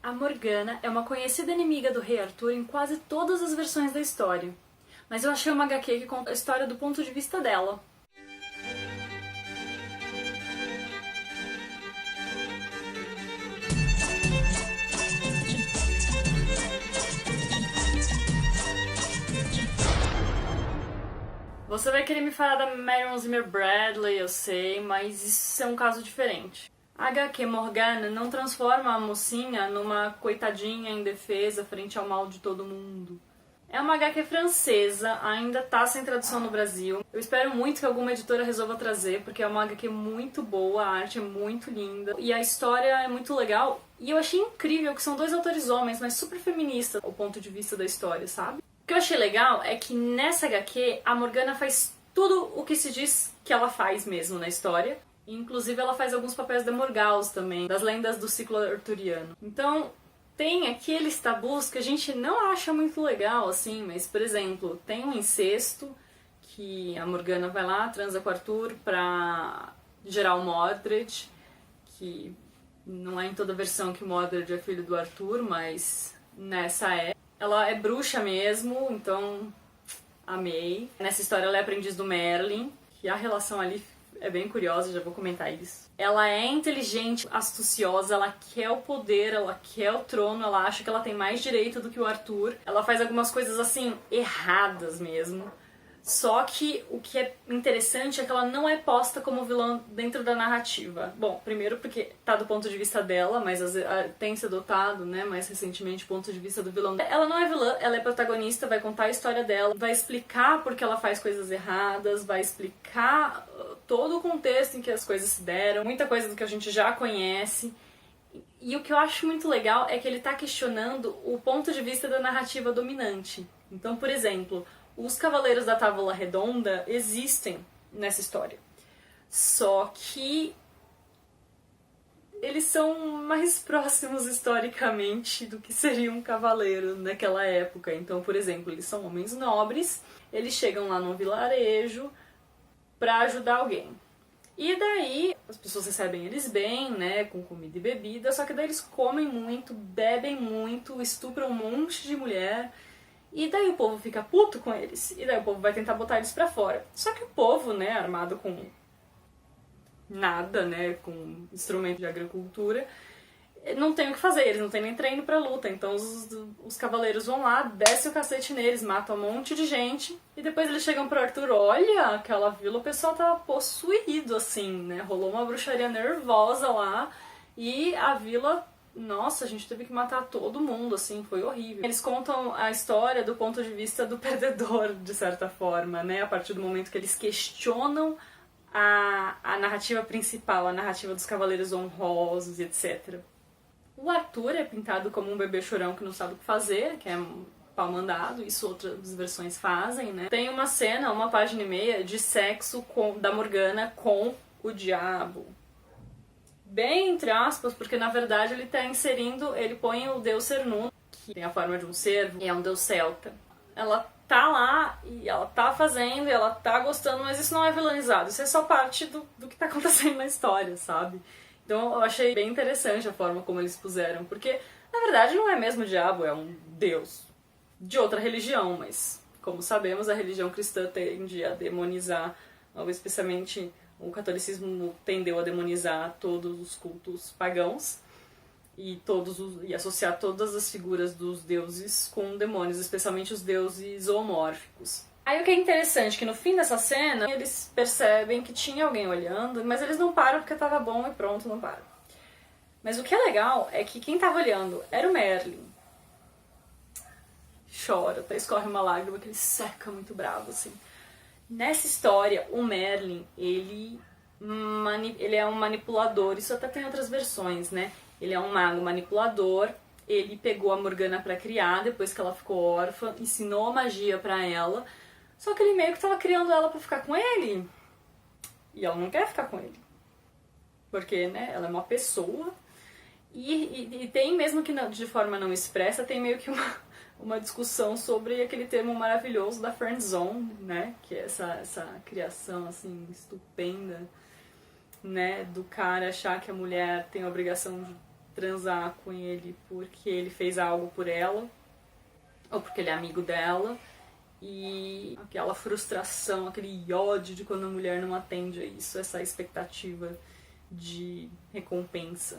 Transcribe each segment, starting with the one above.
A Morgana é uma conhecida inimiga do Rei Arthur em quase todas as versões da história. Mas eu achei uma HQ que conta a história do ponto de vista dela. Você vai querer me falar da Marion Zimmer Bradley, eu sei, mas isso é um caso diferente. A HQ Morgana não transforma a mocinha numa coitadinha indefesa frente ao mal de todo mundo. É uma HQ francesa, ainda tá sem tradução no Brasil. Eu espero muito que alguma editora resolva trazer, porque é uma HQ muito boa, a arte é muito linda e a história é muito legal. E eu achei incrível que são dois autores homens, mas super feministas, o ponto de vista da história, sabe? O que eu achei legal é que nessa HQ a Morgana faz tudo o que se diz que ela faz mesmo na história. Inclusive ela faz alguns papéis da Morgause também, das lendas do ciclo arturiano. Então tem aqueles tabus que a gente não acha muito legal, assim, mas, por exemplo, tem um incesto que a Morgana vai lá, transa com o Arthur pra gerar o Mordred, que não é em toda versão que o Mordred é filho do Arthur, mas nessa é. Ela é bruxa mesmo, então amei. Nessa história ela é aprendiz do Merlin, que a relação ali é bem curiosa, já vou comentar isso. Ela é inteligente, astuciosa, ela quer o poder, ela quer o trono, ela acha que ela tem mais direito do que o Arthur. Ela faz algumas coisas assim, erradas mesmo. Só que o que é interessante é que ela não é posta como vilã dentro da narrativa. Bom, primeiro porque tá do ponto de vista dela, mas tem se adotado, né, mais recentemente, o ponto de vista do vilão. Ela não é vilã, ela é protagonista, vai contar a história dela, vai explicar por que ela faz coisas erradas, vai explicar todo o contexto em que as coisas se deram, muita coisa do que a gente já conhece. E o que eu acho muito legal é que ele tá questionando o ponto de vista da narrativa dominante. Então, por exemplo, os Cavaleiros da Távola Redonda existem nessa história. Só que eles são mais próximos historicamente do que seria um cavaleiro naquela época. Então, por exemplo, eles são homens nobres, eles chegam lá num vilarejo pra ajudar alguém. E daí as pessoas recebem eles bem, né, com comida e bebida, só que daí eles comem muito, bebem muito, estupram um monte de mulher. E daí o povo fica puto com eles. E daí o povo vai tentar botar eles pra fora. Só que o povo, né, armado com nada, né, com instrumento de agricultura, não tem o que fazer, eles não têm nem treino pra luta. Então os cavaleiros vão lá, descem o cacete neles, matam um monte de gente. E depois eles chegam pro Arthur, olha, aquela vila, o pessoal tava possuído, assim, né, rolou uma bruxaria nervosa lá. E a vila... Nossa, a gente teve que matar todo mundo, assim, foi horrível. Eles contam a história do ponto de vista do perdedor, de certa forma, né? A partir do momento que eles questionam a narrativa principal, a narrativa dos cavaleiros honrosos, etc. O Arthur é pintado como um bebê chorão que não sabe o que fazer, que é um pau mandado, isso outras versões fazem, né? Tem uma cena, uma página e meia, de sexo da Morgana com o diabo. Bem entre aspas, porque na verdade ele tá inserindo, ele põe o deus Cernunno, que tem a forma de um cervo, e é um deus celta. Ela tá lá, e ela tá fazendo, e ela tá gostando, mas isso não é vilanizado, isso é só parte do que tá acontecendo na história, sabe? Então eu achei bem interessante a forma como eles puseram, porque na verdade não é mesmo o diabo, é um deus de outra religião, mas como sabemos a religião cristã tende a demonizar, ou especialmente... O catolicismo tendeu a demonizar todos os cultos pagãos e associar todas as figuras dos deuses com demônios, especialmente os deuses zoomórficos. Aí o que é interessante é que no fim dessa cena eles percebem que tinha alguém olhando, mas eles não param porque tava bom e pronto, não param. Mas o que é legal é que quem tava olhando era o Merlin. Chora, até escorre uma lágrima que ele seca muito bravo, assim. Nessa história, o Merlin, ele é um manipulador, isso até tem outras versões, né? Ele é um mago manipulador, ele pegou a Morgana pra criar, depois que ela ficou órfã, ensinou a magia pra ela, só que ele meio que tava criando ela pra ficar com ele, e ela não quer ficar com ele, porque, né, ela é uma pessoa, e tem, mesmo que de forma não expressa, tem meio que uma discussão sobre aquele termo maravilhoso da friendzone, né? Que é essa criação, assim, estupenda, né? Do cara achar que a mulher tem a obrigação de transar com ele porque ele fez algo por ela, ou porque ele é amigo dela, e aquela frustração, aquele ódio de quando a mulher não atende a isso, essa expectativa de recompensa.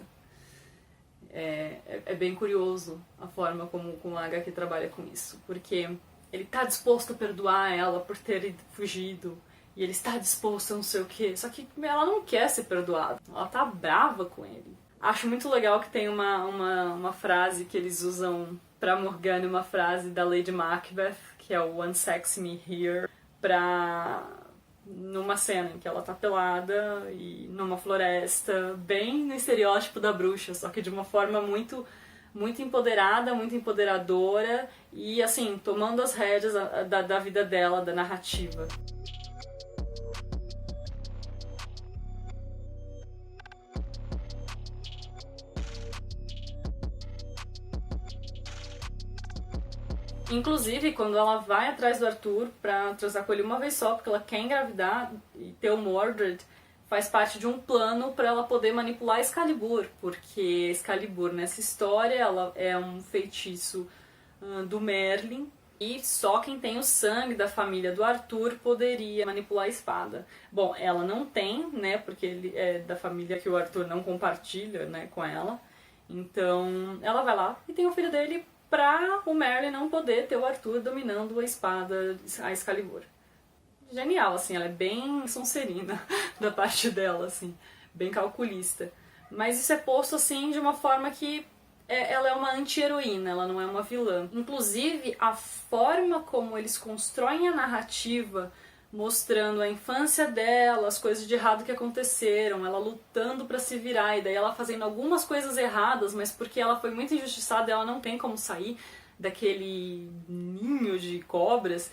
É bem curioso a forma como a HQ trabalha com isso, porque ele tá disposto a perdoar ela por ter fugido, e ele está disposto a não sei o quê, só que ela não quer ser perdoada, ela tá brava com ele. Acho muito legal que tem uma frase que eles usam pra Morgana, uma frase da Lady Macbeth, que é o Unsex Me Here, numa cena em que ela tá pelada e numa floresta, bem no estereótipo da bruxa, só que de uma forma muito, muito empoderada, muito empoderadora e, assim, tomando as rédeas da vida dela, da narrativa. Inclusive, quando ela vai atrás do Arthur pra transar com ele uma vez só, porque ela quer engravidar e ter o Mordred, faz parte de um plano para ela poder manipular Excalibur, porque Excalibur nessa história ela é um feitiço do Merlin e só quem tem o sangue da família do Arthur poderia manipular a espada. Bom, ela não tem, né, porque ele é da família que o Arthur não compartilha, né, com ela. Então, ela vai lá e tem o filho dele pra o Merlin não poder ter o Arthur dominando a espada, a Excalibur. Genial, assim, ela é bem Sonserina da parte dela, assim, bem calculista. Mas isso é posto, assim, de uma forma que ela é uma anti-heroína, ela não é uma vilã. Inclusive, a forma como eles constroem a narrativa, mostrando a infância dela, as coisas de errado que aconteceram, ela lutando pra se virar, e daí ela fazendo algumas coisas erradas, mas porque ela foi muito injustiçada, ela não tem como sair daquele ninho de cobras.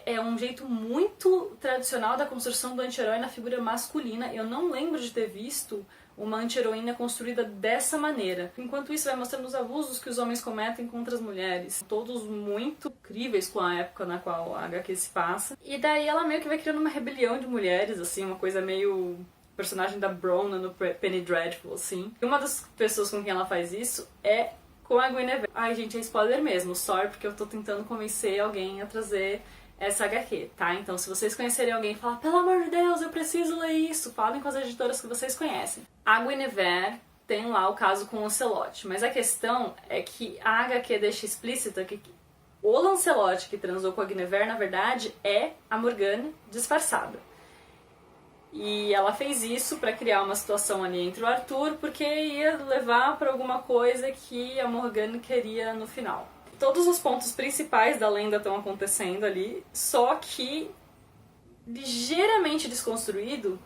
É um jeito muito tradicional da construção do anti-herói na figura masculina. Eu não lembro de ter visto uma anti-heroína construída dessa maneira. Enquanto isso, vai mostrando os abusos que os homens cometem contra as mulheres. Todos muito incríveis com a época na qual a HQ se passa. E daí ela meio que vai criando uma rebelião de mulheres, assim, uma coisa meio personagem da Brona no Penny Dreadful, assim. E uma das pessoas com quem ela faz isso é com a Guinevere. Ai, gente, é spoiler mesmo. Sorry, porque eu tô tentando convencer alguém a trazer essa HQ, tá? Então, se vocês conhecerem alguém e falar, pelo amor de Deus, eu preciso ler isso, falem com as editoras que vocês conhecem. A Guinevere tem lá o caso com o Lancelot, mas a questão é que a HQ deixa explícita que o Lancelot que transou com a Guinevere, na verdade, é a Morgana disfarçada. E ela fez isso pra criar uma situação ali entre o Arthur, porque ia levar pra alguma coisa que a Morgana queria no final. Todos os pontos principais da lenda estão acontecendo ali, só que ligeiramente desconstruído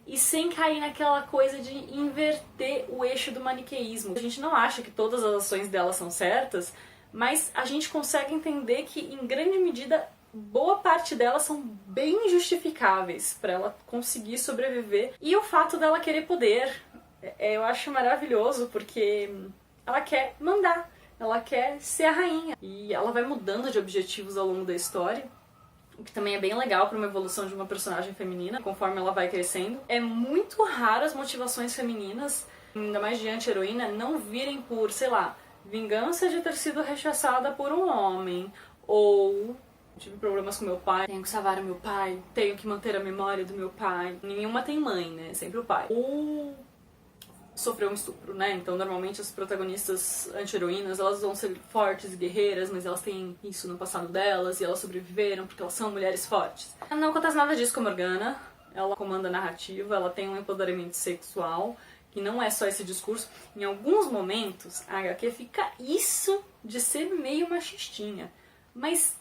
e sem cair naquela coisa de inverter o eixo do maniqueísmo. A gente não acha que todas as ações dela são certas, mas a gente consegue entender que, em grande medida, boa parte delas são bem justificáveis para ela conseguir sobreviver. E o fato dela querer poder, eu acho maravilhoso, porque ela quer mandar. Ela quer ser a rainha. E ela vai mudando de objetivos ao longo da história, o que também é bem legal para uma evolução de uma personagem feminina, conforme ela vai crescendo. É muito raro as motivações femininas, ainda mais de anti-heroína, não virem por, sei lá, vingança de ter sido rechaçada por um homem, ou tive problemas com meu pai, tenho que salvar o meu pai, tenho que manter a memória do meu pai. Nenhuma tem mãe, né? Sempre o pai. Ou sofreu um estupro, né? Então, normalmente, as protagonistas anti-heroínas, elas vão ser fortes e guerreiras, mas elas têm isso no passado delas, e elas sobreviveram porque elas são mulheres fortes. Não acontece nada disso com a Morgana. Ela comanda a narrativa, ela tem um empoderamento sexual, que não é só esse discurso. Em alguns momentos, a HQ fica isso de ser meio machistinha, mas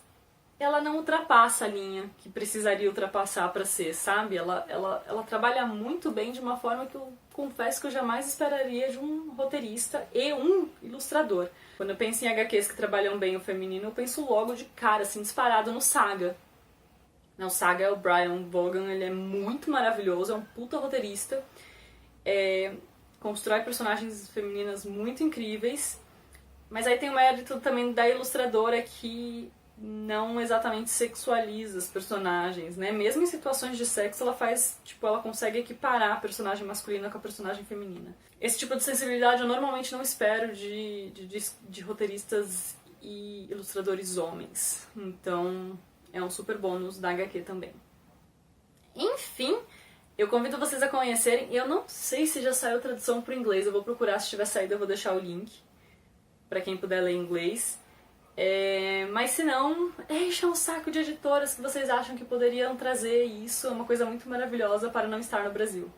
ela não ultrapassa a linha que precisaria ultrapassar para ser, sabe? Ela trabalha muito bem de uma forma que eu confesso que eu jamais esperaria de um roteirista e um ilustrador. Quando eu penso em HQs que trabalham bem o feminino, eu penso logo de cara, assim, disparado no Saga. O Saga é o Brian Vaughan, ele é muito maravilhoso, é um puta roteirista. Constrói personagens femininas muito incríveis, mas aí tem o mérito também da ilustradora que não exatamente sexualiza os personagens, né? Mesmo em situações de sexo, ela faz, tipo, ela consegue equiparar a personagem masculina com a personagem feminina. Esse tipo de sensibilidade eu normalmente não espero de roteiristas e ilustradores homens. Então, é um super bônus da HQ também. Enfim, eu convido vocês a conhecerem. Eu não sei se já saiu tradução para o inglês, eu vou procurar, se tiver saído eu vou deixar o link para quem puder ler inglês. Mas se não, enchem um saco de editoras que vocês acham que poderiam trazer isso. É uma coisa muito maravilhosa para não estar no Brasil.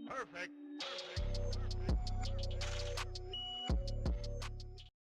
Perfect.